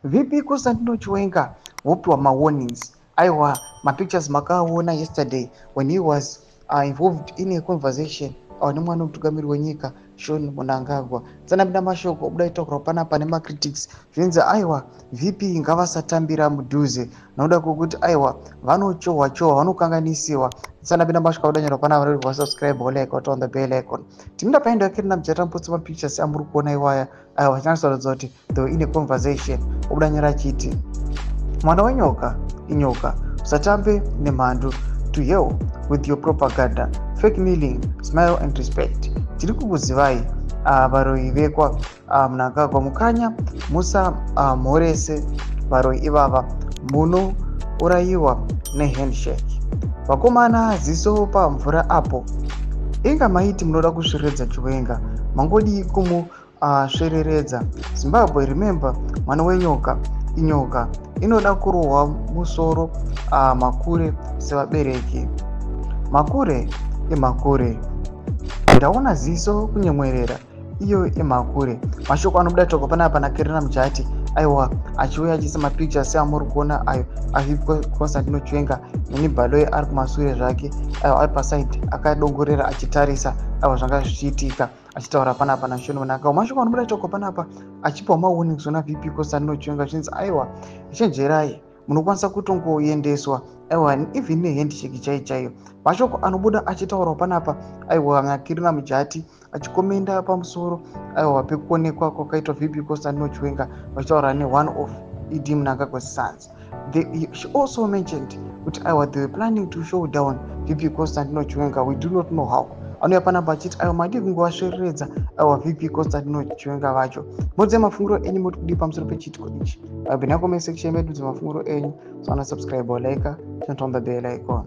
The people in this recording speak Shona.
Vipi Constantino Chiwenga wopiwa warnings? Aiwa, my pictures makaona yesterday when he was involved in a conversation nemwana mutungamiri wenyika John Mnangagwa tsanapinda mashoko budaitaura panapa nemacritics zvinzi aiwa vipi ngavasatambira mudhuze nokuda kwokuti aiwa vanochohwa vanokanganisiwa tsanapinda mashoko budanyarwa panapa riri subscribe like what on the bell icon timinda paenda kirina mjatambutsa mapictures amuri kuona iwaya aiwa chinasorodza kuti they were in a conversation obudanyara chiti mwana wenyoka inyoka usatambe nemhandu to hell with your propaganda fake kneeling smile and respect tiri kukuzivai varoi vekwa Mnangagwa mukanya musa mhorese varoi ivava munourayiwa nehandshake vakomana ziso pamvura apo inga maiti munoda kusveredza Chiwenga mangodi kumusvereredza Zimbabwe remember mwana wenyoka inyoka inoda kurohwa musoro makure sevabereki makure emakure ndaona ziso kunyemwerera iyo emakure mashoko anobuda toko panapa nakerera mujati aiwa achiuya achiisa mapictures amuri kuona ayo Constantino Chiwenga nemibhalo ari kumasure zvake aiwa ari pasaidi akadongorera achitarisa aiwa zvanga zvichiitika achitaura panapa naShoni Mnangagwa mashoko anobuda toko panapa achipawo mawarnings ona VP Constantino Chiwenga zvinzi aiwa chenjerai munokwanisa kutongoendeswa aiwa even nehandshake chaiyo mashoko anobuda achitaurawo panapa aiwa nakirina mujati achikomenda pamusoro aiwa pekuonekwa kwakaitwa VP Constantino Chiwenga vachitaura one of ED Mnangagwa's sons. She also mentioned kuti aiwa they were planning to show down VP Constantino Chiwenga, we do not know how. Anouya panapa achiti aiwa madi kungowasvereredza aiwa VP Constantino Chiwenga vacho. Modze mafunguro enyu muri kudii pamusoro pechitiko ichi? Bhinako mesection medu dzemafunguro enyu, so subscribe or like, turn on the bell icon.